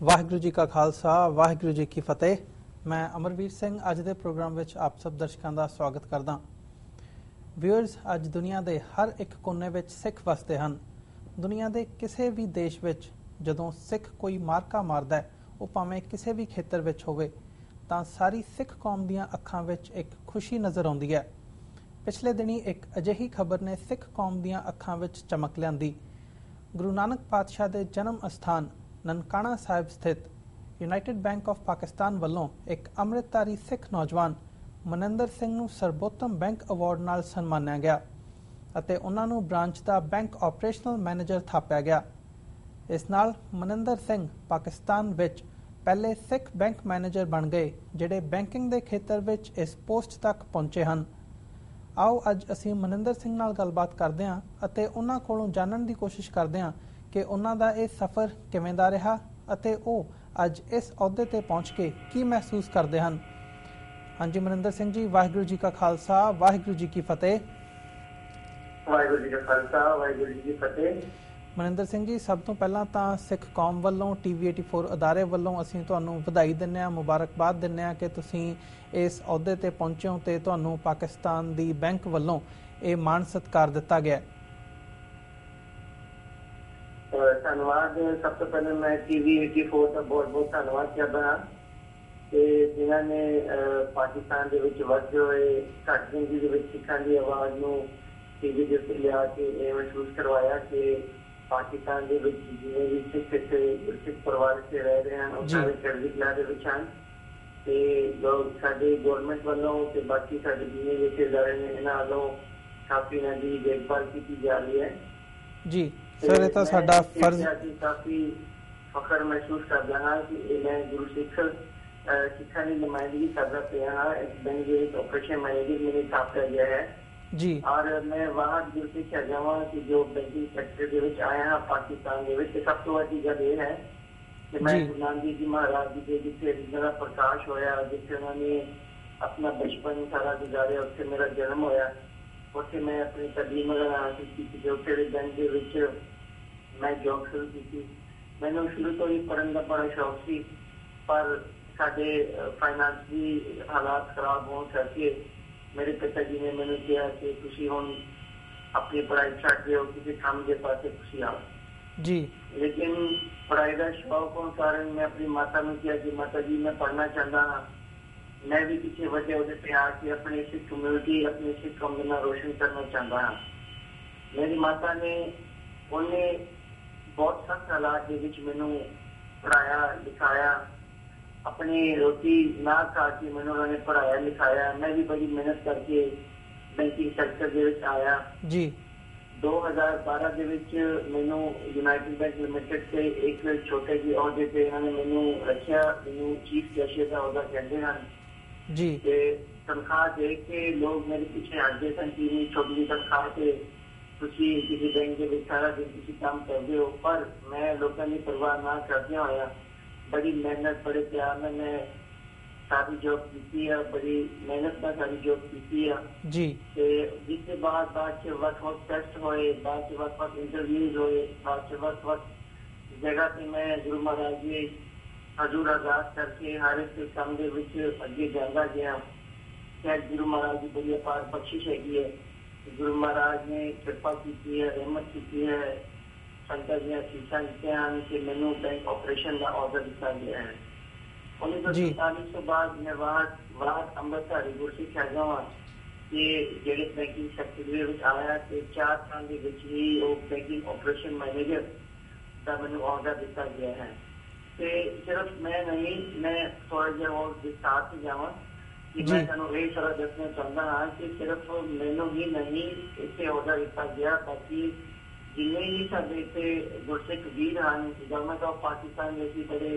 वाहिगुरू जी का खालसा वाहिगुरू जी की फतेह। मैं अमरवीर सिंह अज के प्रोग्राम में आप सब दर्शकों का स्वागत करदा। व्यूअर्स, अज दुनिया के हर एक कोने में सिख वसते हैं। दुनिया के किसी भी देश में जदों सिख कोई मारका मारदा है, वो भावें किसी भी खेतर में होवे, तां सारी सिख कौम दीआं अखां विच एक खुशी नज़र आउंदी है। पिछले दिनी एक अजिही खबर ने सिख कौम दीआं अखां विच चमक लिआंदी। गुरु नानक पातशाह के जन्म अस्थान ननकाना साहिब स्थित यूनाइटेड बैंक ऑफ पाकिस्तान वालों एक अमृतधारी सिख नौजवान मनिंदर सिंह नूं सर्वोत्तम बैंक अवार्ड नाल सन्मानिया गया अते उन्हां नूं ब्रांच का बैंक ऑपरेशनल मैनेजर थापिया गया। इस नाल मनिंदर सिंह पाकिस्तान विच पहले सिख बैंक मैनेजर बन गए जिहड़े बैंकिंग के खेतर विच इस पोस्ट तक पहुंचे हैं। आओ अज असीं मनिंदर सिंह नाल गलबात करदे हां अते उन्हां कोलों जानन दी कोशिश करदे हां कि उन्हां दा इह सफ़र किवें दा रहा अते ओह अज इस अहुदे ते पहुंच के की महसूस करदे हन। हाँ जी मनिंदर सिंह जी, वाहिगुरू जी का खालसा वाहिगुरू जी की फतेह। वाहिगुरू जी का खालसा वाहिगुरू जी की फतेह। मनिंदर सिंह जी, सब तो पहला तां सिख कौम वालों TV84 अदारे वालों असीं तुहानूं ਵਧਾਈ ਦਿੰਦੇ ਹਾਂ, मुबारकबाद ਦਿੰਦੇ ਹਾਂ कि तुसीं इस अहुदे ते पहुंचे हो ते तुहानूं पाकिस्तान दी बैंक वालों ये मान सत्कार दिता गया। धन्यवाद। सब तो पहले मैं TV84 का बहुत बहुत धन्यवाद करता हाँ कि जिन्होंने पाकिस्तान के विच वधदे होए घट गिनती के विच सिखां दी आवाज़ नूं टीवी के उत्ते लिया के ये महसूस करवाया कि पाकिस्तान के विच जिन्हें भी सिख इत्थे सिख परिवार से रह रहे हैं और सारे चढ़दी कला दे विच हन ते लोग साडे गवर्नमेंट वालों ते बाकी साडे जिन्हें भी इदारे ने इन्हां वालों काफी इन्हां दी देखभाल की जा रही है। जी सर, ये तो साडा फर्ज काफी फखर महसूस करदा हाँ कि मैं गुरु सिखां की नुमाइंदगी करदा पिया हाँ। एक बैंक के ऑपरेशन मैनेजर मेरे थापिया गया है जी, और मैं वहाँ गुरु सिखा जावा कि जो बैंकिंग सैक्टर के विच आया हाँ पाकिस्तान के विच सब तो वड्डी गल ये है कि मैं गुरु नानक जी महाराज जी के जिथे जिन्होंने प्रकाश होया, जिथे उन्होंने अपना बचपन सारा गुजारिया, उत्थे मेरा जन्म होया, उत्थे मैं अपनी तलीम हासिल की, उत्थे बैंक के विच मैं जॉब शुरू की। मैंने शुरू तो ही पढ़ने का बड़ा शौक सी, पर साडे फाइनेंशियली हालात खराब होने करके मेरे पिताजी ने मैंने कहा कि तुसी हुण अपनी पढ़ाई छड्ड दिओ, किसी काम के पासे तुसी आओ जी। लेकिन पढ़ाई का शौक होने कारण मैं अपनी माता ने कहा कि माता जी मैं पढ़ना चाहता हाँ, मैं भी किसी वजह उहदे ते आके अपनी सिख कम्यूनिटी अपनी सिख कौम का रोशन करना चाहता हाँ। मेरी माता ने उन्हें बहुत सख्त हालात के विच मैनू पढ़ाया लिखाया, अपनी रोटी ना खा के मैंने उन्होंने पढ़ाया लिखाया। मैं भी बड़ी मेहनत करके बैंकिंग सेक्टर के विच आया जी। 2012 के विच मैनू यूनाइटेड बैंक लिमिटेड से एक छोटे जी अहुदे पे इन्होंने मैनू रखिया, मैनू चीफ कैशियर का अहुदा कहते हैं जी। तनख्वाह दे के लोग मेरे पीछे हटते सन कि छोटी तनख्वाह से तुसी किसी बैंक के विच सारा दिन किसी काम करते हो, पर मैं लोगों की परवाह ना करते होया बड़ी मेहनत बड़े प्यार में मैं सारी जॉब की है, बड़ी मेहनत में सारी जॉब की है जी। जिसके बाद से वक्त टेस्ट होए, बाद से वक्त इंटरव्यूज होए, बाद से वक्त जगह पे मैं गुरु महाराज जी हजूर अरदास करके हर एक काम के विच अगे जाता गया। शायद गुरु महाराज की बड़ी अपार बख्शिश हैगी है, गुरु महाराज ने कृपा की है, रहमत की है, संगत ने शीशा दिते हैं कि मैनू बैंक ऑपरेशन का ऑर्डर दिता गया है। 1947 के बाद मैं वहाँ अमृतधारी गुरु सिख हैगा वा कि जेडे बैंकिंग सैक्टर विच आया कि 4 साल के विच ही वो बैंकिंग ऑपरेशन मैनेजर का मैनू ऑर्डर दिता गया है। ते सिर्फ मैं नहीं, मैं थोड़ा जिहा और विस्तार से जावा कि मैं तुहानूं यही सारा दसना चाहता हाँ कि सिर्फ मैनू ही नहीं इसे ऑर्डर दिता गया, बाकी जिन्हें ही साडे इत्थे गुरसिख वीर हैं गवर्नमेंट ऑफ पाकिस्तान के असीं बड़े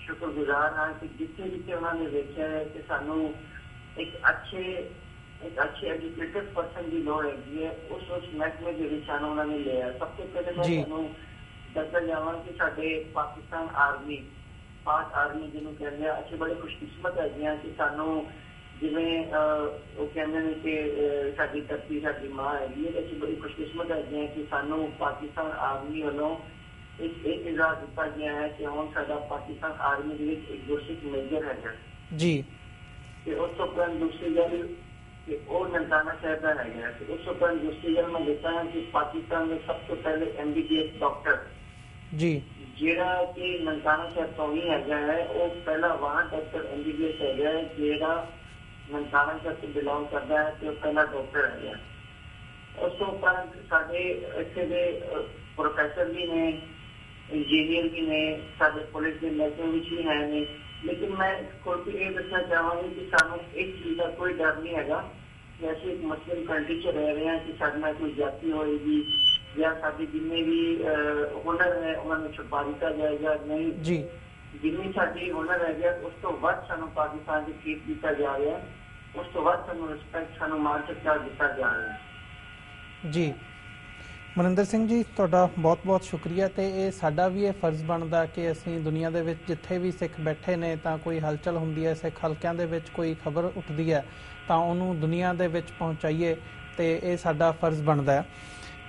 शुक्रगुजार हाँ कि जिथे जिथे उन्होंने देखा है कि सानू एक अच्छे एजुकेटेड पर्सन की लोड़ हैगी है, उस महकमे के विच सानू उन्होंने लिया। सबसे पहले मैं तुहानूं दसना चाहवा कि साडे पाकिस्तान आर्मी पाक आर्मी जिन्होंने कहते हैं अच्छे बड़े खुशकिस्मत है कि सानू जिमें वो कहते हैं कि साडी धरती साडी मां हैगी है, अच्छी बड़ी खुशकिस्मत है कि सानू पाकिस्तान आर्मी वालों एक इजाज़ दिता गया है कि हम साडा पाकिस्तान आर्मी ਦੇ ਵਿੱਚ ਇੱਕ ਗੁਰਸਿੱਖ ਮੇਜਰ ਹੈਗਾ जी ਤੇ ਉਸ ਤੋਂ ਉਪਰੰਤ ਦੂਸਰੀ ਗੱਲ ਕਿ ਉਹ ਨਨਕਾਣਾ ਸਾਹਿਬ ਦਾ ਹੈਗਾ ਤੇ ਉਸ ਤੋਂ ਉਪਰੰਤ ਦੂਸਰੀ ਗੱਲ ਮੈਂ ਦੇਖਦਾ ਹਾਂ ਕਿ ਪਾਕਿਸਤਾਨ ਦੇ ਸਭ ਤੋਂ ਪਹਿਲੇ MBBS ਡਾਕਟਰ जी ਜਿਹੜਾ ਕਿ ਨਨਕਾਣਾ ਸਾਹਿਬ ਤੋਂ ਹੀ ਹੈਗਾ ਹੈ ਉਹ ਪਹਿਲਾ ਵਾਂ ਡਾਕਟਰ MBBS ਹੈਗਾ ਹੈ ਜਿਹੜਾ ਨਨਕਾਣਾ ਸਾਹਿਬ ਤੋਂ ਬਿਲੋਂਗ ਕਰਦਾ ਹੈ ਤੇ ਉਹ ਪਹਿਲਾ ਡਾਕਟਰ ਹੈਗਾ ਉਸ ਤੋਂ ਉਪਰੰਤ ਸਾਡੇ ਇੱਥੇ ਦੇ ਪ੍ਰੋਫੈਸਰ ਵੀ ਨੇ इंजीनियर भी ने सारे पुलिस के महकमे भी है ने लेकिन मैं खुल के ये दसना चाहूँगी कि सानू एक चीज़ का कोई डर नहीं है जैसे एक मुस्लिम कंट्री च रह रहे हैं कि साढ़े नाल कोई जाति होएगी या साडी जिन्ने भी हुनर है उन्होंने छुपा दिता जाएगा नहीं जी जिन्नी साडी हुनर है गया उस तो वध सानू पाकिस्तान से ट्रीट किया जा रहा है उस तो वध सानू रिस्पैक्ट सानू मान सत्कार दिता जा रहा है जी ਮਨਿੰਦਰ ਸਿੰਘ ਜੀ ਤੁਹਾਡਾ ਬਹੁਤ-ਬਹੁਤ ਸ਼ੁਕਰੀਆ ਤੇ ਇਹ ਸਾਡਾ ਵੀ ਇਹ ਫਰਜ਼ ਬਣਦਾ ਕਿ ਅਸੀਂ ਦੁਨੀਆ ਦੇ ਵਿੱਚ ਜਿੱਥੇ ਵੀ ਸਿੱਖ ਬੈਠੇ ਨੇ ਤਾਂ ਕੋਈ ਹਲਚਲ ਹੁੰਦੀ ਹੈ ਸਿੱਖ ਹਲਕਿਆਂ ਦੇ ਵਿੱਚ ਕੋਈ ਖਬਰ ਉੱਠਦੀ ਹੈ ਤਾਂ ਉਹਨੂੰ ਦੁਨੀਆ ਦੇ ਵਿੱਚ ਪਹੁੰਚਾਈਏ ਤੇ ਇਹ ਸਾਡਾ ਫਰਜ਼ ਬਣਦਾ ਹੈ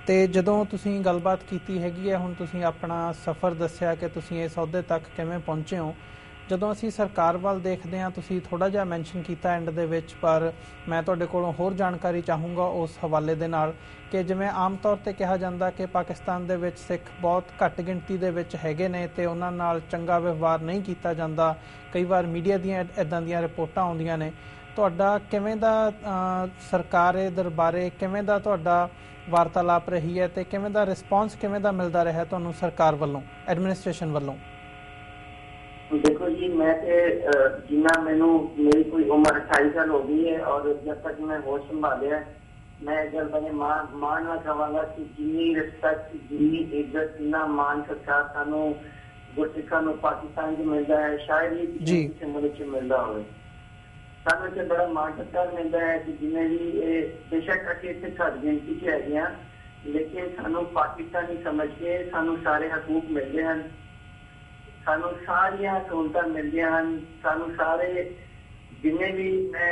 ਤੇ ਜਦੋਂ ਤੁਸੀਂ ਗੱਲਬਾਤ ਕੀਤੀ ਹੈਗੀ ਹੈ ਹੁਣ ਤੁਸੀਂ ਆਪਣਾ ਸਫ਼ਰ ਦੱਸਿਆ ਕਿ ਤੁਸੀਂ ਇਸ ਅਹੁਦੇ ਤੱਕ ਕਿਵੇਂ ਪਹੁੰਚੇ ਹੋ ਜਦੋਂ ਅਸੀਂ ਸਰਕਾਰ ਵੱਲ ਦੇਖਦੇ ਹਾਂ ਤੁਸੀਂ ਥੋੜਾ ਜਿਹਾ ਮੈਂਸ਼ਨ ਕੀਤਾ ਐਂਡ ਦੇ ਵਿੱਚ ਪਰ ਮੈਂ ਤੁਹਾਡੇ ਕੋਲੋਂ ਹੋਰ ਜਾਣਕਾਰੀ ਚਾਹੂੰਗਾ ਉਸ ਹਵਾਲੇ ਦੇ ਨਾਲ ਕਿ ਜਿਵੇਂ ਆਮ ਤੌਰ ਤੇ ਕਿਹਾ ਜਾਂਦਾ ਕਿ ਪਾਕਿਸਤਾਨ ਦੇ ਵਿੱਚ ਸਿੱਖ ਬਹੁਤ ਘੱਟ ਗਿਣਤੀ ਦੇ ਵਿੱਚ ਹੈਗੇ ਨੇ ਤੇ ਉਹਨਾਂ ਨਾਲ ਚੰਗਾ ਵਿਵਹਾਰ ਨਹੀਂ ਕੀਤਾ ਜਾਂਦਾ ਕਈ ਵਾਰ ਮੀਡੀਆ ਦੀਆਂ ਇਦਾਂ ਦੀਆਂ ਰਿਪੋਰਟਾਂ ਆਉਂਦੀਆਂ ਨੇ ਤੁਹਾਡਾ ਕਿਵੇਂ ਦਾ ਸਰਕਾਰ ਦੇ ਦਰਬਾਰੇ ਕਿਵੇਂ ਦਾ ਤੁਹਾਡਾ ਵਾਰਤਾਲਾਪ ਰਹੀ ਹੈ ਤੇ ਕਿਵੇਂ ਦਾ ਰਿਸਪੌਂਸ ਕਿਵੇਂ ਦਾ ਮਿਲਦਾ ਰਿਹਾ ਤੁਹਾਨੂੰ ਸਰਕਾਰ ਵੱਲੋਂ ਐਡਮਿਨਿਸਟ੍ਰੇਸ਼ਨ ਵੱਲੋਂ देखो जी मैं जिन्ना मैनू मेरी कोई उम्र 28 साल हो गई है और जब तक मैं होश संभालिया मैं गल बने मानना चाहवागा कि जिन्नी रिस्पैक्ट जिन्नी इज्जत जिन्ना मान सत्कार सानू गुरसिखा नू पाकिस्तान च मिलता है शायद ही किसी मुल्क च मिलता हो सानू इत्थे बड़ा मान सत्कार मिलता है कि जिन्हें भी बेशक असीं इत्थे घट गिनती च हैगे हां लेकिन सानू पाकिस्तानी समझ के सानू सारे हकूक मिलते हैं सानू सारिया सहूलत मिलती हैं सानू सारे जिन्हें भी मैं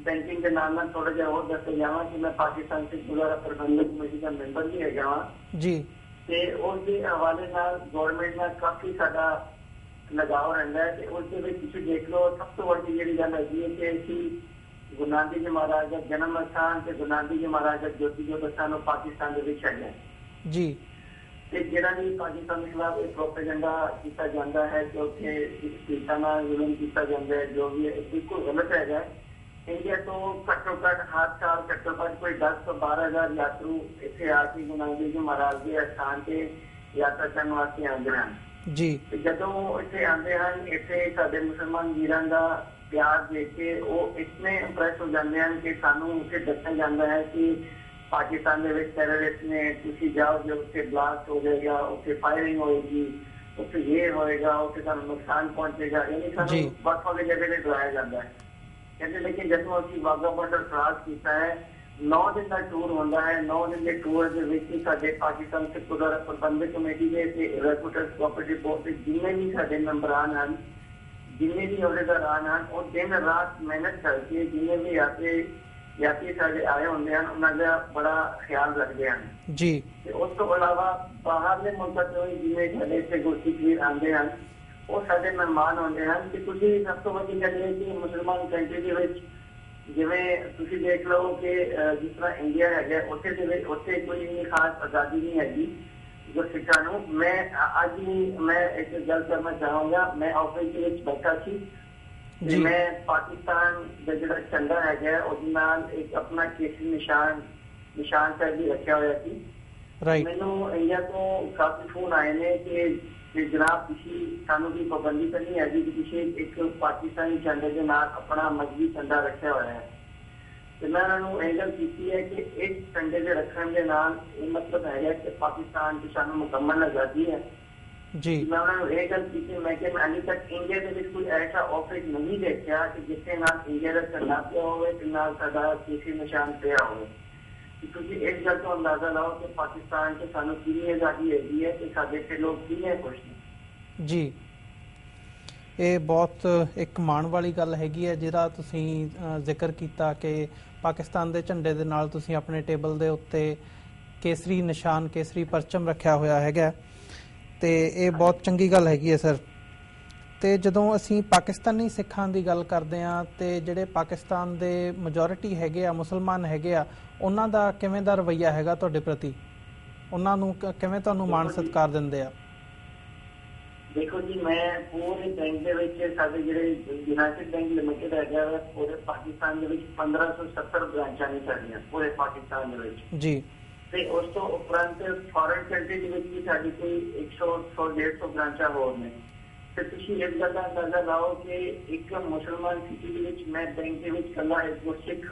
बैंकिंग के नाम थोड़ा जहा और दस जावा कि मैं पाकिस्तान से गुजारा प्रबंधक कमेटी का मैंबर भी है जी ते उसके हवाले नाल गवर्नमेंट नाल काफी साडा लगाव रहिंदा है ते उसदे विच तुसीं देख लो सब तो वड्डी जिहड़ी गल हैगी है कि असीं गुरु नानक जी महाराज दा जन्म स्थान ते गुरु नानक जी महाराज दा ज्योति ज्योत स्थान पाकिस्तान दे विच है जी ਜਿਹੜਾ ਵੀ ਪਾਕਿਸਤਾਨ ਦੇ ਖਿਲਾਫ ਇੱਕ ਪ੍ਰੋਪੇਗੈਂਡਾ ਕੀਤਾ ਜਾਂਦਾ ਹੈ ਕਿ ਉੱਥੇ ਸਿੱਖਾਂ ਨਾਲ ਜ਼ੁਲਮ ਕੀਤਾ ਜਾਂਦਾ ਹੈ ਜੋ ਵੀ ਹੈ ਬਿਲਕੁਲ ਗਲਤ ਹੈਗਾ ਇੰਡੀਆ ਤੋਂ ਘੱਟੋ ਘੱਟ ਹਰ ਸਾਲ ਘੱਟੋ ਘੱਟ ਕੋਈ 10 ਤੋਂ 12,000 ਯਾਤਰੂ ਇੱਥੇ ਆ ਕੇ ਗੁਰੂ ਨਾਨਕ ਦੇਵ ਜੀ ਮਹਾਰਾਜ ਦੇ ਅਸਥਾਨ ਤੇ ਯਾਤਰਾ ਕਰਨ ਵਾਸਤੇ ਆਉਂਦੇ ਹਨ ਜੀ ਤੇ ਜਦੋਂ ਇੱਥੇ ਆਉਂਦੇ ਹਨ ਇੱਥੇ ਸਾਡੇ ਮੁਸਲਮਾਨ ਵੀਰਾਂ ਦਾ ਪਿਆਰ ਦੇਖ ਕੇ ਉਹ ਇਤਨੇ ਇੰਪ੍ਰੈਸ ਹੋ ਜਾਂਦੇ ਹਨ ਕਿ ਸਾਨੂੰ ਉੱਥੇ ਦੱਸਿਆ ਜਾਂਦਾ ਹੈ ਕਿ पाकिस्तान के टेररिस्ट ने तुसी जाओगे उससे ब्लास्ट हो जाएगा उससे फायरिंग होगी उससे ये होएगा उससे सानू नुकसान पहुंचेगा यानी सानू वक्-वक् जगह से डराया जाता है कहते लेकिन जब असीं वाघा बॉर्डर क्रॉस किया है 9 दिन का टूर होता है 9 दिन के टूर के विच साडे पाकिस्तान सिख गुरुद्वारा प्रबंधक कमेटी के रेपुटेड कोऑपरेटिव बोर्ड के जिन्ने भी साडे मेंबरान हैं जिन्ने भी अहदेदारान हैं वो दिन रात मेहनत करके जिन्ने भी यात्री साडे आए होंगे हैं उन्होंने बड़ा ख्याल रखते हैं जी उस तो अलावा बाहरले मुल्कों से जिन्हें साडे इत्थे गुरसिख वीर आते हैं वो साडे मेहमान होंगे हैं कि तुसीं सब तो वड्डी गल है कि मुसलमान कंट्री दे विच जिवें तुसीं देख लो कि जिस तरह इंडिया है उत्थे कोई इन्नी खास आज़ादी नहीं हैगी गुरसिखां नूं मैं अज ही मैं एक गल करना चाहूँगा मैं ऑफिस के विच बैठा सी मैं पाकिस्तान का जो झंडा है एक अपना केसरी निशान साहब भी रखा हुआ थी मैनू इंडिया तो काफी फोन आए ने कि जनाब किसी सानू की पाबंदी तो नहीं है कि किसी एक पाकिस्तानी झंडे के नाल अपना मजहबी झंडा रखा हुआ है तो मैं उन्होंने यह गल की है कि एक झंडे के रखने के नाल ये मतलब है कि पाकिस्तान की सानू मुकम्मल आज़ादी है जी मैं उन्होंने यह गल की मैं कि मैं अभी तक इंडिया के कोई ऐसा ऑफिस नहीं देखा कि जिसके नाल इंडिया का झंडा पिया हो नाल साडा केसरी निशान पिया हो तुसीं इस गल तो अंदाजा लाओ कि पाकिस्तान से सानू कितनी आज़ादी हैगी है कि साडे इत्थे लोग कितने खुश ने जी ਇਹ ਬਹੁਤ ਇੱਕ ਮਾਣ ਵਾਲੀ ਗੱਲ ਹੈਗੀ ਹੈ ਜਿਹੜਾ ਤੁਸੀਂ ਜ਼ਿਕਰ ਕੀਤਾ ਕਿ ਪਾਕਿਸਤਾਨ ਦੇ ਝੰਡੇ ਦੇ ਨਾਲ ਤੁਸੀਂ ਆਪਣੇ ਟੇਬਲ ਦੇ ਉੱਤੇ ਕੇਸਰੀ ਨਿਸ਼ਾਨ ਕੇਸਰੀ ਪਰਚਮ ਰੱਖਿਆ ਹੋਇਆ ਹੈਗਾ ਤੇ ਇਹ ਬਹੁਤ ਚੰਗੀ ਗੱਲ ਹੈਗੀ ਹੈ ਸਰ। ਤੇ ਜਦੋਂ ਅਸੀਂ ਪਾਕਿਸਤਾਨੀ ਸਿੱਖਾਂ ਦੀ ਗੱਲ ਕਰਦੇ ਹਾਂ ਤੇ ਜਿਹੜੇ ਪਾਕਿਸਤਾਨ ਦੇ ਮੈਜੋਰਿਟੀ ਹੈਗੇ ਆ, ਮੁਸਲਮਾਨ ਹੈਗੇ ਆ, ਉਹਨਾਂ ਦਾ ਕਿਵੇਂ ਦਾ ਰਵੱਈਆ ਹੈਗਾ ਤੁਹਾਡੇ ਪ੍ਰਤੀ? ਉਹਨਾਂ ਨੂੰ ਕਿਵੇਂ ਤੁਹਾਨੂੰ ਮਾਣ ਸਤਿਕਾਰ ਦਿੰਦੇ ਆ? ਦੇਖੋ ਜੀ, ਮੈਂ ਪੂਰੇ ਬੈਂਕ ਦੇ ਵਿੱਚ ਸਾਡੇ ਜਿਹੜੇ ਯੂਨਾਈਟਿਡ ਬੈਂਕ ਲਿਮਿਟਡ ਹੈਗਾ ਪੂਰੇ ਪਾਕਿਸਤਾਨ ਦੇ ਵਿੱਚ 1570 ਬ੍ਰਾਂਚਾਂ ਨੇ ਸਾਡੀਆਂ ਪੂਰੇ ਪਾਕਿਸਤਾਨ ਦੇ ਵਿੱਚ ਜੀ। ਤੇ ਉਸ ਤੋਂ ਉਪਰੰਤ ਫੋਰਨ ਕੰਟਰੀ ਦੇ ਵਿੱਚ ਵੀ ਸਾਡੀ ਕੋਈ 100-150 ਬ੍ਰਾਂਚਾਂ ਹੋਰ ਨੇ। ਤੇ ਤੁਸੀਂ ਇਸ ਗੱਲ ਦਾ ਅੰਦਾਜ਼ਾ ਲਾਓ ਕਿ ਇੱਕ ਮੁਸਲਮਾਨ ਸਿਟੀ ਦੇ ਵਿੱਚ ਮੈਂ ਬੈਂਕ ਦੇ ਵਿੱਚ ਇਕੱਲਾ ਇੱਕ ਗੁਰਸਿੱਖ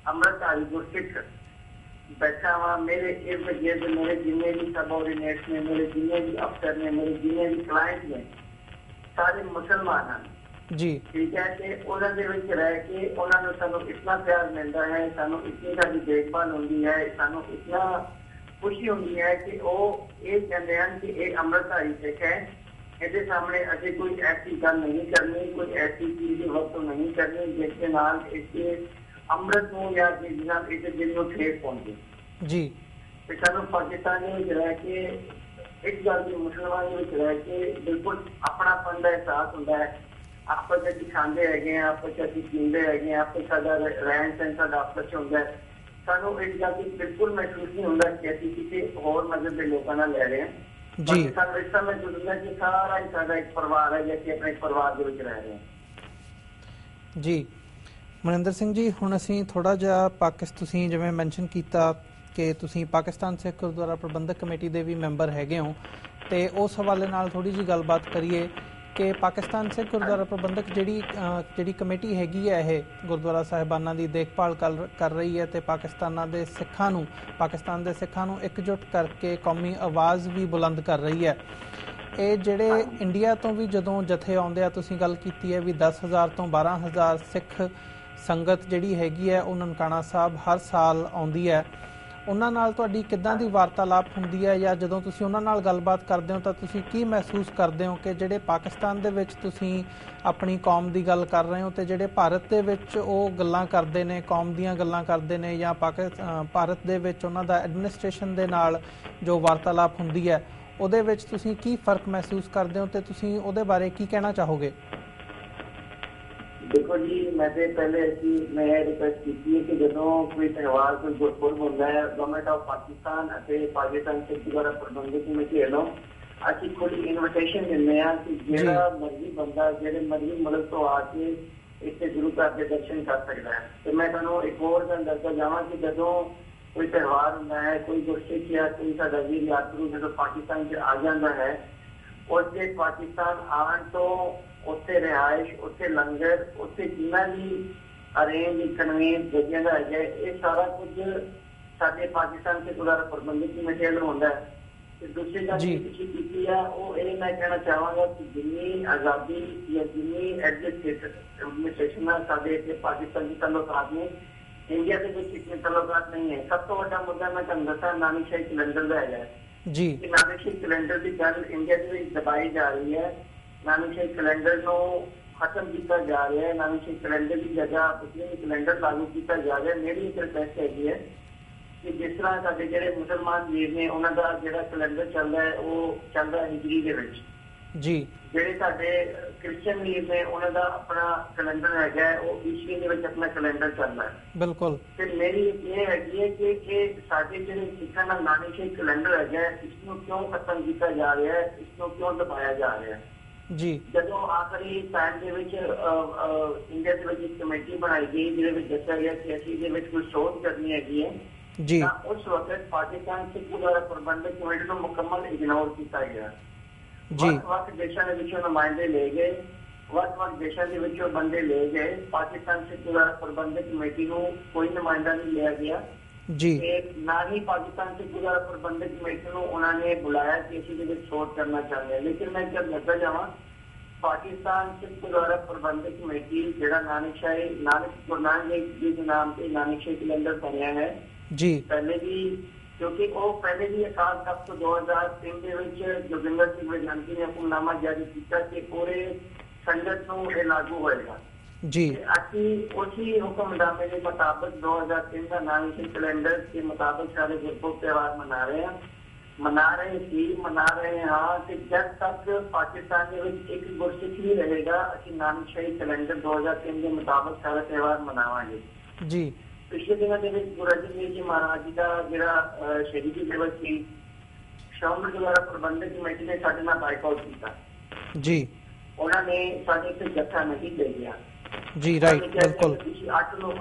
ਅੰਮ੍ਰਿਤਧਾਰੀ ਗੁਰਸਿੱਖ बैठा हुआ, मेरे इर्द गिर्द मेरे जिन्ने भी सबऑर्डिनेट्स ने, मेरे जिन्ने भी अफसर ने, मेरे जिन्ने भी क्लाइंट ने, सारे मुसलमान हैं जी। ठीक है कि ਉਹਨਾਂ ਦੇ ਵਿੱਚ ਰਹਿ ਕੇ ਉਹਨਾਂ ਨੂੰ ਸਾਨੂੰ ਇਤਨਾ ਪਿਆਰ ਮਿਲਦਾ ਹੈ, ਸਾਨੂੰ ਇਤਨੀ ਸਾਡੀ ਦੇਖਭਾਲ ਹੁੰਦੀ ਹੈ, ਸਾਨੂੰ ਇਤਨਾ ਖੁਸ਼ੀ ਹੁੰਦੀ ਹੈ ਕਿ ਉਹ ਇਹ ਕਹਿੰਦੇ ਹਨ ਕਿ ਇਹ ਅੰਮ੍ਰਿਤਧਾਰੀ ਸਿੱਖ ਹੈ। ਇਹਦੇ ਸਾਹਮਣੇ ਅਸੀਂ ਕੋਈ ਐਸੀ ਗੱਲ ਨਹੀਂ ਕਰਨੀ, ਕੋਈ ਐਸੀ ਚੀਜ਼ ਦੀ ਵਰਤੋਂ ਨਹੀਂ ਕਰਨੀ ਜਿਸ ਦੇ ਨਾਲ ਇਸਦੇ ਅੰਮ੍ਰਿਤ ਨੂੰ ਜਾਂ ਜਿਸ ਨਾਲ ਇਸ ਦਿਨ ਨੂੰ ਠੇਸ ਪਹੁੰਚੇ ਜੀ। ਤੇ ਸਾਨੂੰ ਪਾਕਿਸਤਾਨ ਦੇ ਵਿੱਚ ਰਹਿ ਕੇ ਇੱਕ ਗੱਲ ਦੀ ਮੁਸਲਮਾਨ ਦੇ ਵਿੱਚ ਰਹਿ ਕੇ ਬਿਲਕੁਲ ਆਪਣਾਪਨ ਦਾ ਅਹਿਸਾਸ ਹੁੰਦਾ ਹੈ। ਆਪਸ ਵਿੱਚ ਖਾਂਦੇ ਹੈਗੇ ਆ, ਆਪਸ ਵਿੱਚ ਅਸੀਂ ਪੀਂਦੇ ਹੈਗੇ ਆ, ਆਪਸ ਸਾਡਾ ਰਹਿਣ ਸਹਿਣ ਸਾਡਾ ਆਪਸ ਵਿੱਚ ਹੁੰਦਾ ਹੈ। ਸਾਨੂੰ ਇਸ ਗੱਲ ਦੀ ਬਿਲਕੁਲ ਮਹਿਸੂਸ ਨਹੀਂ ਹੁੰਦਾ ਕਿ ਅਸੀਂ ਕਿਸੇ ਹੋਰ ਮਜ਼ਹਬ ਦੇ ਲੋਕਾਂ ਨਾਲ ਲੈ ਰਹੇ ਹਾਂ ਜੀ। ਸਾਨੂੰ ਇਸ ਸਮੇਂ ਹੁੰਦਾ ਕਿ ਸਾਰਾ ਹੀ ਸਾਡਾ ਇੱਕ ਪਰਿਵਾਰ ਹੈ, ਜਿਵੇਂ ਆਪਣੇ ਪਰਿਵਾਰ ਦੇ ਵਿੱਚ ਰਹਿ ਰਹੇ ਹਾਂ ਜੀ। ਮਨਿੰਦਰ ਸਿੰਘ ਜੀ, ਹੁਣ ਅਸੀਂ ਥੋੜ੍ਹਾ ਜਿਹਾ ਤੁਸੀਂ ਜਿਵੇਂ ਮੈਂਸ਼ਨ ਕੀਤਾ ਕਿ ਤੁਸੀਂ ਪਾਕਿਸਤਾਨ ਸਿੱਖ ਗੁਰਦੁਆਰਾ ਪ੍ਰਬੰਧਕ ਕਮੇਟੀ ਦੇ ਵੀ ਮੈਂਬਰ ਹੈਗੇ ਹੋ, ਤੇ ਉਸ ਹਵਾਲੇ ਨਾਲ ਥੋੜ੍ਹੀ ਜਿਹੀ ਗੱਲਬਾਤ ਕਰੀਏ ਕਿ ਪਾਕਿਸਤਾਨ ਸਿੱਖ ਗੁਰਦੁਆਰਾ ਪ੍ਰਬੰਧਕ ਜਿਹੜੀ ਕਮੇਟੀ ਹੈਗੀ ਹੈ, ਇਹ ਗੁਰਦੁਆਰਾ ਸਾਹਿਬਾਨਾਂ ਦੀ ਦੇਖਭਾਲ ਕਰ ਰਹੀ ਹੈ ਤੇ ਪਾਕਿਸਤਾਨ ਦੇ ਸਿੱਖਾਂ ਨੂੰ ਇਕਜੁੱਟ ਕਰਕੇ ਕੌਮੀ ਆਵਾਜ਼ ਵੀ ਬੁਲੰਦ ਕਰ ਰਹੀ ਹੈ। ਇਹ ਜਿਹੜੇ ਇੰਡੀਆ ਤੋਂ ਵੀ ਜਦੋਂ ਜਥੇ ਆਉਂਦੇ ਆ, ਤੁਸੀਂ ਗੱਲ ਕੀਤੀ ਹੈ ਵੀ 10,000 ਤੋਂ 12,000 ਸਿੱਖ ਸੰਗਤ ਜਿਹੜੀ ਹੈਗੀ ਹੈ ਉਹ ਨਨਕਾਣਾ ਸਾਹਿਬ ਹਰ ਸਾਲ ਆਉਂਦੀ ਹੈ। ਉਹਨਾਂ ਨਾਲ ਤੁਹਾਡੀ ਕਿੱਦਾਂ ਦੀ ਵਾਰਤਾਲਾਪ ਹੁੰਦੀ ਹੈ, ਜਾਂ ਜਦੋਂ ਤੁਸੀਂ ਉਹਨਾਂ ਨਾਲ ਗੱਲਬਾਤ ਕਰਦੇ ਹੋ ਤਾਂ ਤੁਸੀਂ ਕੀ ਮਹਿਸੂਸ ਕਰਦੇ ਹੋ ਕਿ ਜਿਹੜੇ ਪਾਕਿਸਤਾਨ ਦੇ ਵਿੱਚ ਤੁਸੀਂ ਆਪਣੀ ਕੌਮ ਦੀ ਗੱਲ ਕਰ ਰਹੇ ਹੋ ਤੇ ਜਿਹੜੇ ਭਾਰਤ ਦੇ ਵਿੱਚ ਉਹ ਗੱਲਾਂ ਕਰਦੇ ਨੇ, ਕੌਮ ਦੀਆਂ ਗੱਲਾਂ ਕਰਦੇ ਨੇ, ਜਾਂ ਭਾਰਤ ਦੇ ਵਿੱਚ ਉਹਨਾਂ ਦਾ ਐਡਮਿਨਿਸਟ੍ਰੇਸ਼ਨ ਦੇ ਨਾਲ ਜੋ ਵਾਰਤਾਲਾਪ ਹੁੰਦੀ ਹੈ, ਉਹਦੇ ਵਿੱਚ ਤੁਸੀਂ ਕੀ ਫਰਕ ਮਹਿਸੂਸ ਕਰਦੇ ਹੋ ਤੇ ਤੁਸੀਂ ਉਹਦੇ ਬਾਰੇ ਕੀ ਕਹਿਣਾ ਚਾਹੋਗੇ? देखो जी, मैं पहले मैं रिक्वेस्ट की कि जो कोई त्यौहार कोई गुरपुरब होता है, गवर्नमेंट ऑफ पाकिस्तान पाकिस्तान सिख द्वारा प्रबंधित कमेटी वालों असं खुद इनविटेशन देने कि जो मर्जी बंदा जो मर्जी मुल्क तो आके इतने गुरु घर के दर्शन कर सकता है। तो मैं तुहानू एक और दसदा जावां कि जो कोई त्यौहार होता है, कोई गुरसिख या कोई साडा वीर यात्रु जो पाकिस्तान आ जाता है, उससे पाकिस्तान आने तो उत्थे रिहाइश, उत्थे लंगर, उत्थे जिन्ना भी अरेंज कन्वेंस जगह का है, ये सारा कुछ साडे पाकिस्तान से गुरद्वारा प्रबंधक कमेटी वालों होंदा है। दूसरी गल की है वो ये मैं कहना चाहांगा कि जिन्नी आज़ादी या जिन्नी एडमिनिस्ट्रेशन साडे इत्थे पाकिस्तान की तल्लुकात ने, इंडिया के विच इतने तल्लुकात नहीं है। सब तो वड्डा मुद्दा मैं तुहानू दस्सां नानकशाही कैलेंडर का है जी। नानकशाही कैलेंडर की गल इंडिया के विच दबाई जा रही है। नानकशाही कैलेंडर को खत्म किया जा रहा है, नानकशाही कैलेंडर की जगह मुस्लिम कैलेंडर लागू किया जा रहा है। मेरी एक रिक्वेस्ट हैगी है कि जिस तरह साडे जिहड़े मुसलमान वीर ने उन्हां दा जिहड़ा कैलेंडर चल रहा है वो चल रहा है हिजरी दे विच जी। जिहड़े साडे क्रिश्चियन वीर ने उन्हां दा अपना कैलेंडर हैगा वो ईस्वी दे विच अपना कैलेंडर चल रहा है बिल्कुल। ते मेरी ये हैगी है कि साडे जिहड़े सिखां दा नानकशाही कैलेंडर हैगा इसनूं क्यों खत्म किया जा रहा है, इसनूं क्यों दबाया जा रहा है जी। जो आखिरी टाइम के इंडिया के एक कमेटी बनाई गई जिसे दसा गया कि अभी कोई शोध करनी हैगी है जी, उस वक्त पाकिस्तान सिख गुरद्वारा प्रबंधक कमेटी को मुकम्मल इग्नोर किया गया जी। वक् देशों के नुमाइंदे ले गए, वक् देशों के बंदे ले गए, पाकिस्तान सिख गुरद्वारा प्रबंधक कमेटी को कोई नुमाइंदा नहीं लिया गया जी। ना ही पाकिस्तान सिख गुरद्वारा प्रबंधक कमेटी को उन्होंने बुलाया कि इसी शोध करना चाहते हैं। लेकिन मैं जब लगता जावा पाकिस्तान सिख गुरद्वारा प्रबंधक कमेटी जो नानकशाही गुरु नानक देव जी के नाम से नानकशाही कैलेंडर बनया है जी। पहले भी क्योंकि वो पहले भी अकाल तख्त 2003 के जोगिंदर सिंह वैजयंती ने हुक्मनामा जारी किया कि पूरे संगत को लागू होएगा जी। असी उसी हुक्मनामे के मुताबिक 2003 का नानकशाही कैलेंडर के मुताबिक सारे गुरपुरब त्यौहार मना रहे हैं। मना रहे हाँ कि जब तक पाकिस्तान के एक गुरसिख ही रहेगा असं नानकशाही कैलेंडर 2003 के मुताबिक सारा त्यौहार मनावांगे जी। पिछले दिनों के गुरु अर्जन देव जी महाराज जी का जो शहीदी दिवस थी श्रोमणी गुरुद्वारा प्रबंधक कमेटी ने साडे नाल बाइकआउट किया जी। उन्होंने साडे ते जत्था नहीं भेजिया जी राइट बिल्कुल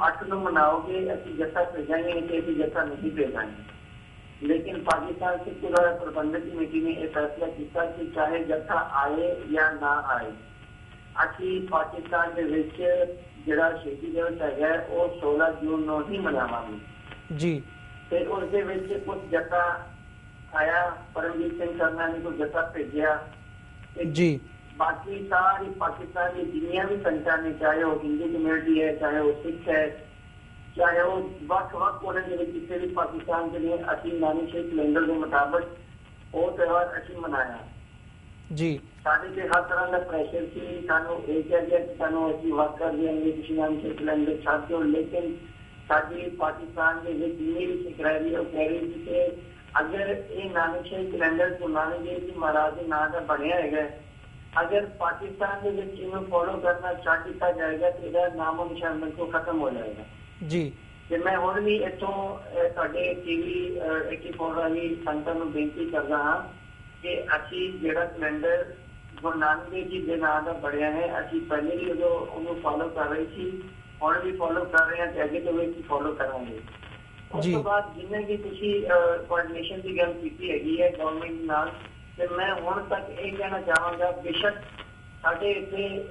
8 ਨੂੰ मनाओगे असं जत्था भेजांगे कि असं जत्था नहीं भेजांगे लेकिन पाकिस्तान सिख गुरुद्वारा प्रबंधक कमेटी ने यह फैसला किया कि चाहे जत्था आए या ना आए असं पाकिस्तान के विच जिहड़ा शहीदी दिवस है वो 16 जून ਨੂੰ ही मनावांगे जी। फिर उसके विच कुछ जत्था आया परमजीत सिंह सरना ने कुछ जत्था भेजिया जी। बाकी सारी पाकिस्तान की जिन्नियां भी संगतां ने चाहे वो हिंदू कम्यूनिटी है चाहे वो सिख है चाहे वो वक्त कोने किसी भी पाकिस्तान के लिए असं नानकशाही कैलेंडर के मुताबिक वो त्यौहार असं मनाया जी। साढ़े से हर तरह का प्रेशर थी सानू ये कह दिया कि सानू असं वक्त कर देंगे किसी नानकशाही कैलेंडर छाप दो लेकिन साड़ी पाकिस्तान के जितनी भी सिख रह रही है वो कह रही थी कि अगर ये नानकशाही कैलेंडर गुरु नानक देव जी महाराज के नाम का बनया है अगर पाकिस्तान के इन्हें फॉलो करना स्टार्ट किया जाएगा तो इसका नामो निशान बिल्कुल खत्म हो जाएगा जी। ਤੇ मैं ਹੁਣ भी इतों ਤੁਹਾਡੇ TV 84 ਵਾਲੀ ਸੰਗਤਾਂ ਨੂੰ ਬੇਨਤੀ ਕਰਦਾ ਹਾਂ ਕਿ ਅਸੀਂ ਜਿਹੜਾ ਕੈਲੰਡਰ ਗੁਰੂ ਨਾਨਕ ਦੇਵ ਜੀ ਦੇ ਨਾਮ ਦਾ ਬਣਿਆ ਹੈ ਅਸੀਂ ਪਹਿਲੇ ਵੀ ਉਹਨੂੰ ਫੋਲੋ ਕਰ ਰਹੇ ਸੀ ਹੁਣ ਵੀ ਫੋਲੋ ਕਰ ਰਹੇ ਹਾਂ ਤੇ ਅੱਗੇ ਤੋਂ ਵੀ ਫੋਲੋ ਕਰਾਂਗੇ ਉਸ ਤੋਂ ਬਾਅਦ ਜਿੰਨੇ ਵੀ ਤੁਸੀਂ ਕੋਆਰਡੀਨੇਸ਼ਨ ਦੀ ਗੱਲ ਕੀਤੀ ਹੈਗੀ ਹੈ ਗਵਰਨਮੈਂਟ ਨਾਲ ਤੇ ਮੈਂ ਹੁਣ ਤੱਕ ਇਹ ਕਹਿਣਾ ਚਾਹਾਂਗਾ ਬੇਸ਼ੱਕ ਸਾਡੇ ਇੱਥੇ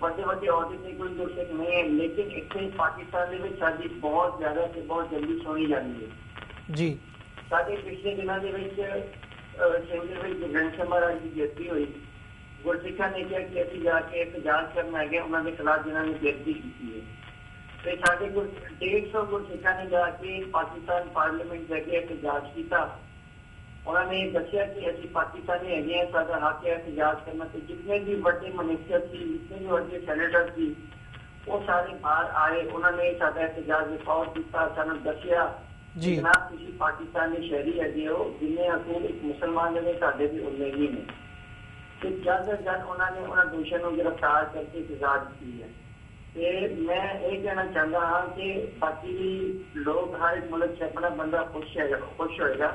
बड़े बड़े अहदे से कोई गुरसिख नहीं है लेकिन इतने पाकिस्तान में साड़ी बहुत ज्यादा से बहुत जल्दी सुनी जाती है जी। साढ़े पिछले दिनों के गुरु ग्रंथ साहिब महाराज की बेइज्जती हुई गुरसिखा ने कहा कि असं जाके एहतजाज करना है उन्होंने खिलाफ जिन्होंने बेइज्जती की है तो साढ़े 150 गुरसिखा ने जाके पाकिस्तान पार्लीमेंट जाके एहतजाज किया उन्होंने दसिया कि असं पाकिस्तानी है सारा हक है एहतजाज करना तो जितने भी बड़े मिनिस्टर थी जितने भी बड़े सैनेटर थी वो सारे बाहर आए उन्होंने सारा एहतजाज रिकॉर्ड किया सानू दसिया जनाब किसी पाकिस्तानी शहरी है हो जिन्हें असूल एक मुसलमान ने साढ़े भी उन्ने ही ने तो जल्द अज जल्द उन्होंने उन्होंने दोषियों को गिरफ्तार करके सजा दी है तो मैं ये कहना चाहता हाँ कि बाकी भी लोग हर एक मुल्क से अपना बंदा खुश होएगा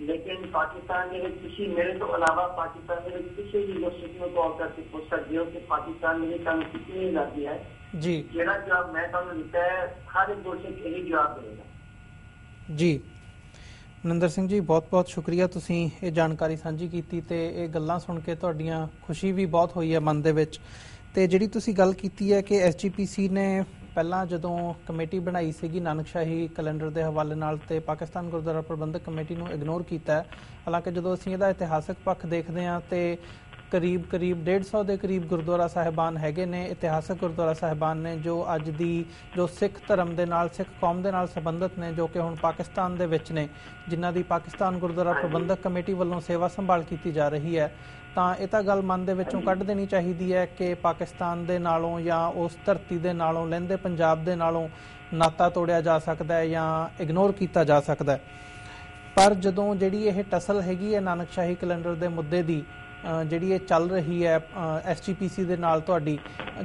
लेकिन पाकिस्तान के किसी मेरे तो अलावा पाकिस्तान के किसी भी गुरसिख को कॉल करके पूछ सकते हो कि पाकिस्तान में तुम कितनी आजादी है जी। जेड़ा जवाब मैं तुहानू दिता है हर एक गुरसिख यही जवाब देगा जी। ਮਨਿੰਦਰ ਸਿੰਘ ਜੀ ਬਹੁਤ ਬਹੁਤ ਸ਼ੁਕਰੀਆ ਤੁਸੀਂ ਇਹ ਜਾਣਕਾਰੀ ਸਾਂਝੀ ਕੀਤੀ ਤੇ ਇਹ ਗੱਲਾਂ ਸੁਣ ਕੇ ਤੁਹਾਡੀਆਂ ਖੁਸ਼ੀ ਵੀ ਬਹੁਤ ਹੋਈ ਹੈ ਮਨ ਦੇ ਵਿੱਚ ਤੇ ਜਿਹੜੀ ਤੁਸੀਂ ਗੱਲ ਕੀਤੀ ਹੈ ਕਿ SGPC ਨੇ ਪਹਿਲਾਂ ਜਦੋਂ ਕਮੇਟੀ ਬਣਾਈ ਸੀਗੀ ਨਾਨਕਸ਼ਾਹੀ ਕੈਲੰਡਰ ਦੇ ਹਵਾਲੇ ਨਾਲ ਤੇ ਪਾਕਿਸਤਾਨ ਗੁਰਦੁਆਰਾ ਪ੍ਰਬੰਧਕ ਕਮੇਟੀ ਨੂੰ ਇਗਨੋਰ ਕੀਤਾ ਹਾਲਾਂਕਿ ਜਦੋਂ ਅਸੀਂ ਇਹਦਾ ਇਤਿਹਾਸਕ ਪੱਖ ਦੇਖਦੇ ਹਾਂ ਤੇ ਕਰੀਬ 150 ਦੇ ਕਰੀਬ ਗੁਰਦੁਆਰਾ ਸਾਹਿਬਾਨ ਹੈਗੇ ਨੇ ਇਤਿਹਾਸਕ ਗੁਰਦੁਆਰਾ ਸਾਹਿਬਾਨ ਨੇ ਜੋ ਅੱਜ ਦੀ ਜੋ ਸਿੱਖ ਧਰਮ ਦੇ ਨਾਲ ਸਿੱਖ ਕੌਮ ਦੇ ਨਾਲ ਸੰਬੰਧਿਤ ਨੇ ਜੋ ਕਿ ਹੁਣ ਪਾਕਿਸਤਾਨ ਦੇ ਵਿੱਚ ਨੇ ਜਿਨ੍ਹਾਂ ਦੀ ਪਾਕਿਸਤਾਨ ਗੁਰਦੁਆਰਾ ਪ੍ਰਬੰਧਕ ਕਮੇਟੀ ਵੱਲੋਂ ਸੇਵਾ ਸੰਭਾਲ ਕੀਤੀ ਜਾ ਰਹੀ ਹੈ ਤਾਂ ਇਹ ਤਾਂ ਗੱਲ ਮਨ ਦੇ ਵਿੱਚੋਂ ਕੱਢ ਦੇਣੀ ਚਾਹੀਦੀ ਹੈ ਕਿ ਪਾਕਿਸਤਾਨ ਦੇ ਨਾਲੋਂ ਜਾਂ ਉਸ ਧਰਤੀ ਦੇ ਨਾਲੋਂ ਲਹਿੰਦੇ ਪੰਜਾਬ ਦੇ ਨਾਲੋਂ ਨਾਤਾ ਤੋੜਿਆ ਜਾ ਸਕਦਾ ਹੈ ਜਾਂ ਇਗਨੋਰ ਕੀਤਾ ਜਾ ਸਕਦਾ ਹੈ ਪਰ ਜਦੋਂ ਜਿਹੜੀ ਇਹ ਟਸਲ ਹੈਗੀ ਹੈ ਨਾਨਕਸ਼ਾਹੀ ਕੈਲੰਡਰ ਦੇ ਮੁੱਦੇ ਦੀ ਜਿਹੜੀ ਇਹ ਚੱਲ ਰਹੀ ਹੈ SGPC ਦੇ ਨਾਲ ਤੁਹਾਡੀ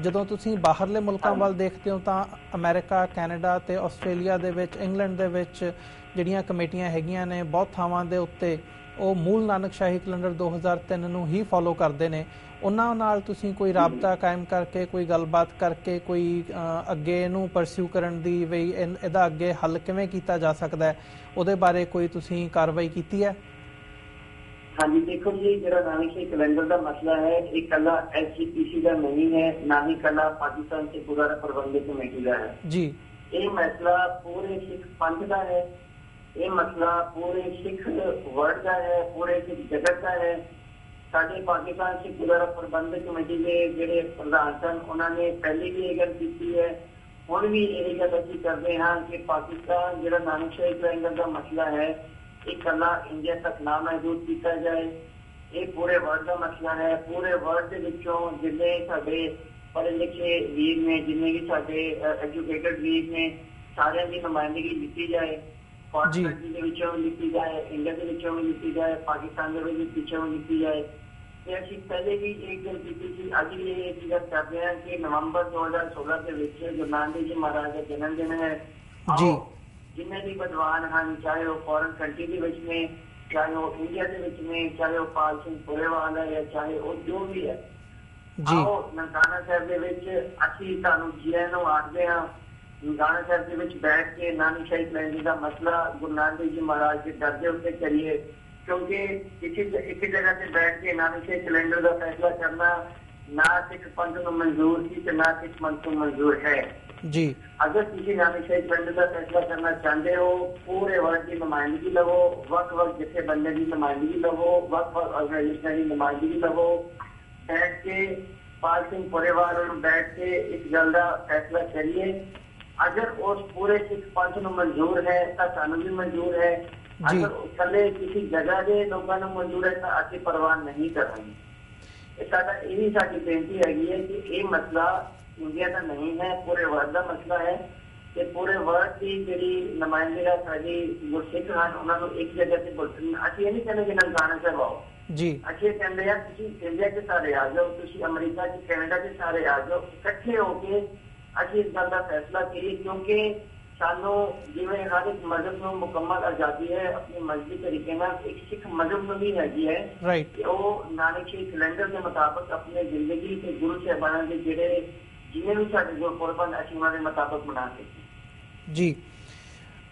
ਜਦੋਂ ਤੁਸੀਂ ਬਾਹਰਲੇ ਮੁਲਕਾਂ ਵੱਲ ਦੇਖਦੇ ਹੋ ਤਾਂ ਅਮਰੀਕਾ ਕੈਨੇਡਾ ਤੇ ਆਸਟ੍ਰੇਲੀਆ ਦੇ ਵਿੱਚ ਇੰਗਲੈਂਡ ਦੇ ਵਿੱਚ ਜਿਹੜੀਆਂ ਕਮੇਟੀਆਂ ਹੈਗੀਆਂ ਨੇ ਬਹੁਤ ਥਾਵਾਂ ਦੇ ਉੱਤੇ ਉਹ ਮੂਲ ਨਾਨਕਸ਼ਾਹੀ ਕੈਲੰਡਰ 2003 ਨੂੰ ਹੀ ਫੋਲੋ ਕਰਦੇ ਨੇ ਉਹਨਾਂ ਨਾਲ ਤੁਸੀਂ ਕੋਈ ਰਾਬਤਾ ਕਾਇਮ ਕਰਕੇ ਕੋਈ ਗੱਲਬਾਤ ਕਰਕੇ ਕੋਈ ਅੱਗੇ ਇਹਨੂੰ ਪਰਸਿਊ ਕਰਨ ਦੀ ਵੀ ਇਹਦਾ ਅੱਗੇ ਹੱਲ ਕਿਵੇਂ ਕੀਤਾ ਜਾ ਸਕਦਾ ਹੈ ਉਹਦੇ ਬਾਰੇ ਕੋਈ ਤੁਸੀਂ ਕਾਰਵਾਈ ਕੀਤੀ ਹੈ हाँ जी देखो जी जो नानकशाही कैलेंडर का मसला है ये कला SGPC का नहीं है ना ही कला पाकिस्तान से गुरुद्वारा प्रबंधक कमेटी का है जी ये मसला पूरे सिख पंथ का है ये मसला पूरे सिख वर्ल्ड का है पूरे सिख जगत का है साडे पाकिस्तान से गुरुद्वारा प्रबंधक कमेटी के जोड़े प्रधान सन उन्होंने पहले भी ये गल की है हुण भी यही गल असीं करते हैं कि पाकिस्तान जो नानकशाही कैलेंडर का मसला है एक कला इंडिया तक ना महदूद किया जाए ये पूरे वर्ल्ड का मसला है पूरे वर्ल्ड के विचों जिन्ने साडे पढ़े लिखे वीर ने जिन्ने भी साडे एजुकेटेड वीर ने सारे की नुमाइंदगी दी जाए ਫੋਰਨ ਕੰਟਰੀ ਦੇ ਵਿੱਚੋਂ ਵੀ ਲਿੱਤੀ ਜਾਏ, ਇੰਡੀਆ ਦੇ ਵਿੱਚੋਂ ਵੀ ਲਿੱਤੀ ਜਾਏ, ਪਾਕਿਸਤਾਨ ਦੇ ਵਿੱਚੋਂ ਵੀ ਲਿੱਤੀ ਜਾਏ। ਤੇ ਅਸੀਂ ਪਹਿਲੇ ਵੀ ਇੱਕ ਗੱਲ ਕੀਤੀ ਸੀ, ਅੱਜ ਵੀ ਇਹ ਚੀਜ਼ ਕਰਦੇ ਹਾਂ ਕਿ ਨਵੰਬਰ 2016 ਦੇ ਵਿੱਚ ਗੁਰੂ ਨਾਨਕ ਦੇਵ ਜੀ ਮਹਾਰਾਜ ਦਾ ਜਨਮ ਦਿਨ ਹੈ ਜੀ। ਜਿੰਨੇ ਵੀ ਵਿਦਵਾਨ ਹਨ, ਚਾਹੇ ਉਹ ਫੋਰਨ ਕੰਟਰੀ ਦੇ ਵਿੱਚ ਨੇ, ਚਾਹੇ ਉਹ ਇੰਡੀਆ ਦੇ ਵਿੱਚ ਨੇ, ਚਾਹੇ ਉਹ ਪਾਲ ਸਿੰਘ ਪੁਰੇਵਾਲ ਹੈ, ਚਾਹੇ ਉਹ ਜੋ ਵੀ ਹੈ, ਆਓ ਨਨਕਾਣਾ ਸਾਹਿਬ ਦੇ ਵਿੱਚ ਅਸੀਂ ਤੁਹਾਨੂੰ ਜੀਐਨ ਨੂੰ ਆਖਦੇ ਹਾਂ। ਨਨਕਾਣਾ ਸਾਹਿਬ ਦੇ ਵਿੱਚ ਬੈਠ ਕੇ ਨਾਨਕਸ਼ਾਹੀ ਕੈਲੰਡਰ ਦਾ ਮਸਲਾ ਗੁਰੂ ਨਾਨਕ ਦੇਵ ਜੀ ਮਹਾਰਾਜ ਦੇ ਦਰ ਦੇ ਉੱਤੇ ਕਰੀਏ, ਕਿਉਂਕਿ ਇੱਕ ਜਗ੍ਹਾ ਤੇ ਬੈਠ ਕੇ ਨਾਨਕਸ਼ਾਹੀ ਕੈਲੰਡਰ ਦਾ ਫੈਸਲਾ ਕਰਨਾ ਨਾ ਸਿੱਖ ਪੰਥ ਨੂੰ ਮਨਜ਼ੂਰ ਸੀ ਤੇ ਨਾ ਸਿੱਖ ਪੰਥ ਨੂੰ ਮਨਜ਼ੂਰ ਹੈ ਜੀ। ਅਗਰ ਤੁਸੀਂ ਨਾਨਕਸ਼ਾਹੀ ਕੈਲੰਡਰ ਦਾ ਫੈਸਲਾ ਕਰਨਾ ਚਾਹੁੰਦੇ ਹੋ, ਪੂਰੇ ਵਰਲਡ ਦੀ ਨੁਮਾਇੰਦਗੀ ਲਵੋ, ਵੱਖ-ਵੱਖ ਜਥੇਬੰਦੀਆਂ ਦੀ ਨੁਮਾਇੰਦਗੀ ਲਵੋ, ਵੱਖ-ਵੱਖ ਆਰਗੇਨਾਈਜੇਸ਼ਨਾਂ ਦੀ ਨੁਮਾਇੰਦਗੀ ਲਵੋ, ਬੈਠ ਕੇ ਪਾਲ ਸਿੰਘ ਪੁਰੇਵਾਲ ਨੂੰ ਬੈਠ ਕੇ ਇਸ ਗੱਲ ਦਾ ਫੈਸਲਾ ਕਰੀਏ। ਅਗਰ ਉਸ ਪੂਰੇ ਸਿੱਖ ਪੰਥ ਨੂੰ ਮਨਜ਼ੂਰ ਹੈ ਤਾਂ ਸਾਨੂੰ ਵੀ ਮਨਜ਼ੂਰ ਹੈ। ਅਗਰ ਇਕੱਲੇ ਕਿਸੇ ਜਗ੍ਹਾ ਦੇ ਲੋਕਾਂ ਨੂੰ ਮਨਜ਼ੂਰ ਹੈ ਤਾਂ ਅਸੀਂ ਪਰਵਾਹ ਨਹੀਂ ਕਰਾਂਗੇ। ਇਹੀ ਸਾਡੀ ਬੇਨਤੀ ਹੈਗੀ ਹੈ ਕਿ ਇਹ ਮਸਲਾ ਇੰਡੀਆ ਦਾ ਨਹੀਂ ਹੈ, ਪੂਰੇ ਵਰਲਡ ਦਾ ਮਸਲਾ ਹੈ ਤੇ ਪੂਰੇ ਵਰਲਡ ਦੀ ਜਿਹੜੀ ਨੁਮਾਇੰਦਗੀ ਦਾ ਸਾਡੀ ਗੁਰਸਿੱਖ ਹਨ ਉਹਨਾਂ ਨੂੰ ਇੱਕ ਜਗ੍ਹਾ ਤੇ ਬੁਲਾਉਣਾ। ਅਸੀਂ ਇਹ ਨਹੀਂ ਕਹਿੰਦੇ ਕਿ ਨਨਕਾਣਾ ਸਾਹਿਬ ਆਓ ਜੀ, ਅਸੀਂ ਕਹਿੰਦੇ ਆ ਤੁਸੀਂ ਇੰਡੀਆ ਦੇ ਸਾਰੇ ਆ ਜਾਓ, ਤੁਸੀਂ ਅਮਰੀਕਾ ਚ ਕੈਨੇਡਾ ਦੇ ਸਾਰੇ ਆ ਜਾਓ, ਇਕੱਠੇ ਹੋ ਕੇ ਅਸੀਂ ਇਸ ਗੱਲ ਦਾ ਫੈਸਲਾ ਕਰੀਏ। ਕਿਉਂਕਿ ਸਾਨੂੰ ਜਿਵੇਂ ਹਰ ਇੱਕ ਮਜ਼ਹਬ ਨੂੰ ਮੁਕੰਮਲ ਆਜ਼ਾਦੀ ਹੈ ਆਪਣੇ ਮਜ਼ਹਬੀ ਤਰੀਕੇ ਨਾਲ, ਇੱਕ ਸਿੱਖ ਮਜ਼ਹਬ ਨੂੰ ਵੀ ਹੈਗੀ ਹੈ ਕਿ ਉਹ ਨਾਨਕਸ਼ਾਹੀ ਕੈਲੰਡਰ ਦੇ ਮੁਤਾਬਕ ਆਪਣੀ ਜ਼ਿੰਦਗੀ ਤੇ ਗੁਰੂ ਸਾਹਿਬਾਨਾਂ ਦੇ ਜਿਹੜੇ ਜਿਵੇਂ ਵੀ ਸਾਡੇ ਗੁਰਪੁਰਬ ਹਨ ਅਸੀਂ ਉਹਨਾਂ ਦੇ ਮੁਤਾਬਕ ਮਨਾ ਸਕਦੇ ਜੀ।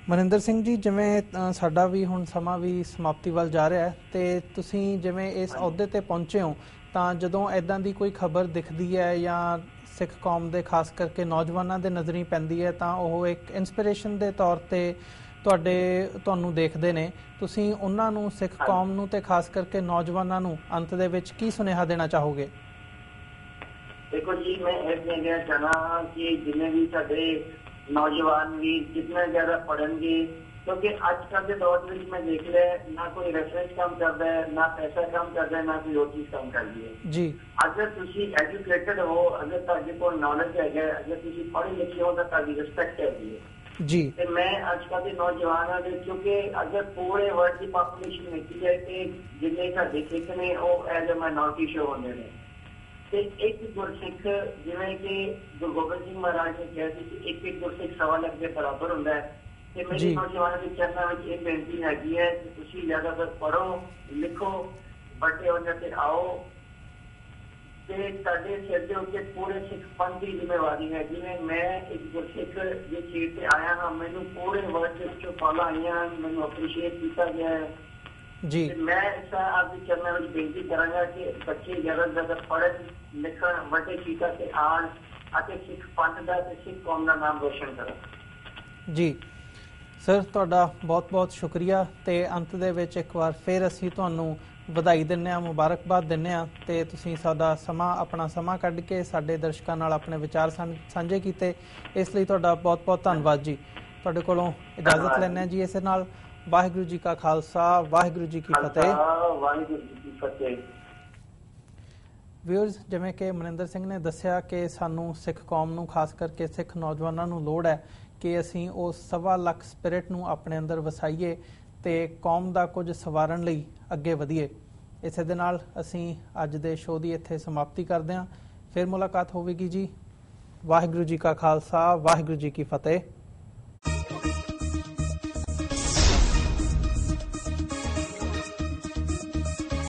ਮਨਿੰਦਰ ਸਿੰਘ ਜੀ, ਜਿਵੇਂ ਸਾਡਾ ਵੀ ਹੁਣ ਸਮਾਂ ਵੀ ਸਮਾਪਤੀ ਵੱਲ ਜਾ ਰਿਹਾ ਹੈ ਤੇ ਤੁਸੀਂ ਜਿਵੇਂ ਇਸ ਅਹੁਦੇ ਤੇ ਪਹੁੰਚੇ ਹੋ ਤਾਂ ਜਦੋਂ ਇੱਦਾਂ ਦੀ ਕੋਈ ਖਬਰ ਦਿਖਦੀ ਹੈ ਜਾਂ ਸਿੱਖ ਕੌਮ ਦੇ ਖਾਸ ਕਰਕੇ ਨੌਜਵਾਨਾਂ ਦੇ ਨਜ਼ਰੀ ਪੈਂਦੀ ਹੈ ਤਾਂ ਉਹ ਇੱਕ ਇਨਸਪੀਰੇਸ਼ਨ ਦੇ ਤੌਰ ਤੇ ਤੁਹਾਨੂੰ ਦੇਖਦੇ ਨੇ। ਤੁਸੀਂ ਉਹਨਾਂ ਨੂੰ, ਸਿੱਖ ਕੌਮ ਨੂੰ ਤੇ ਖਾਸ ਕਰਕੇ ਨੌਜਵਾਨਾਂ ਨੂੰ ਅੰਤ ਦੇ ਵਿੱਚ ਕੀ ਸੁਨੇਹਾ ਦੇਣਾ ਚਾਹੋਗੇ? ਦੇਖੋ ਜੀ, ਮੈਂ ਇਹ ਕਹਿਣਾ ਚਾਹਨਾ ਕਿ ਜਿੰਨੇ ਵੀ ਸਾਡੇ ਨੌਜਵਾਨ ਵੀ ਜਿੰਨਾ ਜ਼ਿਆਦਾ ਪੜ੍ਹਨਗੇ, ਕਿਉਂਕਿ ਅੱਜ ਕੱਲ੍ਹ ਦੇ ਦੌਰ ਵਿੱਚ ਮੈਂ ਦੇਖ ਲਿਆ ਨਾ ਕੋਈ ਰੈਫਰੈਂਸ ਕੰਮ ਕਰਦਾ ਹੈ, ਨਾ ਪੈਸਾ ਕੰਮ ਕਰਦਾ ਹੈ, ਨਾ ਕੋਈ ਹੋਰ ਚੀਜ਼ ਕੰਮ ਕਰਦੀ ਹੈ ਜੀ। ਅਗਰ ਤੁਸੀਂ ਐਜੂਕੇਟਡ ਹੋ, ਅਗਰ ਤੁਹਾਡੇ ਕੋਲ ਨੌਲੇਜ ਹੈਗਾ, ਅਗਰ ਤੁਸੀਂ ਪੜ੍ਹੇ ਲਿਖੇ ਹੋ ਤਾਂ ਤੁਹਾਡੀ ਰਿਸਪੈਕਟ ਹੈਗੀ ਹੈ ਜੀ। ਤੇ ਮੈਂ ਅੱਜ ਕੱਲ੍ਹ ਦੇ ਨੌਜਵਾਨਾਂ ਦੇ, ਕਿਉਂਕਿ ਅਗਰ ਪੂਰੇ ਵਰਲਡ ਦੀ ਪਾਪੂਲੇਸ਼ਨ ਵੇਖੀ ਜਾਏ ਤੇ ਜਿੰਨੇ ਸਾਡੇ ਸਿੱਖ ਨੇ ਉਹ ਐਜ਼ ਅ ਮਾਈਨੋਰਟੀ ਸ਼ੋ ਹੁੰਦੇ ਨੇ ਤੇ ਇੱਕ ਗੁਰਸਿੱਖ, ਜਿਵੇਂ ਕਿ ਗੁਰੂ ਗੋਬਿੰਦ ਸਿੰਘ ਮਹਾਰਾਜ ਨੇ ਕਿਹਾ ਸੀ ਕਿ ਇੱਕ ਗੁਰਸਿੱਖ 1.25 ਲੱਖ ਦੇ ਬਰਾਬਰ ਹੁੰਦਾ ਹੈ। ਤੇ ਮੇਰੀ ਨੌਜਵਾਨਾਂ ਦੇ ਚਰਨਾਂ ਵਿੱਚ ਇਹ ਬੇਨਤੀ ਹੈਗੀ ਹੈ ਕਿ ਤੁਸੀਂ ਜ਼ਿਆਦਾਤਰ ਪੜ੍ਹੋ, ਲਿਖੋ, ਵੱਡੇ ਅਹੁਦੇ ਤੇ ਆਓ ਤੇ ਤੁਹਾਡੇ ਸਿਰ ਦੇ ਉੱਤੇ ਪੂਰੇ ਸਿੱਖ ਪੰਥ ਦੀ ਜ਼ਿੰਮੇਵਾਰੀ ਹੈ। ਜਿਵੇਂ ਮੈਂ ਇੱਕ ਗੁਰਸਿੱਖ ਦੀ ਸੀਟ ਤੇ ਆਇਆ ਹਾਂ, ਮੈਨੂੰ ਪੂਰੇ ਵਰਲਡ ਦੇ ਵਿੱਚੋਂ ਕਾਲਾਂ ਆਈਆਂ, ਮੈਨੂੰ ਅਪਰੀਸ਼ੀਏਟ ਕੀਤਾ ਗਿਆ ਹੈ ਜੀ। ਮੈਂ ਆਪ ਦੇ ਚਰਨਾਂ ਵਿੱਚ ਬੇਨਤੀ ਕਰਾਂਗਾ ਕਿ ਬੱਚੇ ਜ਼ਿਆਦਾ ਤੋਂ ਜ਼ਿਆਦਾ ਪੜ੍ਹਨ, ਲਿਖਣ, ਵੱਡੇ ਸੀਟਾਂ ਤੇ ਆਉਣ ਅਤੇ ਸਿੱਖ ਪੰਥ ਦਾ ਤੇ ਸਿੱਖ ਕੌਮ ਦਾ ਨਾਮ ਰੋਸ਼ਨ ਕਰਨ ਜੀ। ਸਰ, ਤੁਹਾਡਾ ਬਹੁਤ-ਬਹੁਤ ਸ਼ੁਕਰੀਆ ਤੇ ਅੰਤ ਦੇ ਵਿੱਚ ਇੱਕ ਵਾਰ ਫਿਰ ਅਸੀਂ ਤੁਹਾਨੂੰ ਵਧਾਈ ਦਿੰਦੇ ਹਾਂ, ਮੁਬਾਰਕਬਾਦ ਦਿੰਦੇ ਹਾਂ ਤੇ ਤੁਸੀਂ ਸਾਡਾ ਆਪਣਾ ਸਮਾਂ ਕੱਢ ਕੇ ਸਾਡੇ ਦਰਸ਼ਕਾਂ ਨਾਲ ਆਪਣੇ ਵਿਚਾਰ ਸਾਂਝੇ ਕੀਤੇ, ਇਸ ਲਈ ਤੁਹਾਡਾ ਬਹੁਤ-ਬਹੁਤ ਧੰਨਵਾਦ ਜੀ। ਤੁਹਾਡੇ ਕੋਲੋਂ ਇਜਾਜ਼ਤ ਲੈਂਦੇ ਹਾਂ ਜੀ ਇਸੇ ਨਾਲ। ਵਾਹਿਗੁਰੂ ਜੀ ਕਾ ਖਾਲਸਾ, ਵਾਹਿਗੁਰੂ ਜੀ ਕੀ ਫਤਿਹ। ਵਾਹਿਗੁਰੂ ਜੀ ਕੀ ਫਤਿਹ। ਵਿਊਅਰਸ, ਜਿਵੇਂ ਕਿ ਮਨਿੰਦਰ ਸਿੰਘ ਨੇ ਦੱਸਿਆ ਕਿ ਸਾਨੂੰ ਸਿੱਖ ਕੌਮ ਨੂੰ, ਖਾਸ ਕਰਕੇ ਸਿੱਖ ਨੌਜਵਾਨਾਂ ਨੂੰ ਲੋੜ ਹੈ ਕਿ ਅਸੀਂ ਉਸ 1.25 ਲੱਖ ਸਪਿਰਿਟ ਨੂੰ ਆਪਣੇ ਅੰਦਰ ਵਸਾਈਏ ਤੇ ਕੌਮ ਦਾ ਕੁਝ ਸਵਾਰਨ ਲਈ ਅੱਗੇ ਵਧੀਏ। ਇਸੇ ਦੇ ਨਾਲ ਅਸੀਂ ਅੱਜ ਦੇ ਸ਼ੋਅ ਦੀ ਇੱਥੇ ਸਮਾਪਤੀ ਕਰਦੇ ਹਾਂ। ਫਿਰ ਮੁਲਾਕਾਤ ਹੋਵੇਗੀ ਜੀ। ਵਾਹਿਗੁਰੂ ਜੀ ਕਾ ਖਾਲਸਾ, ਵਾਹਿਗੁਰੂ ਜੀ ਕੀ ਫਤਿਹ।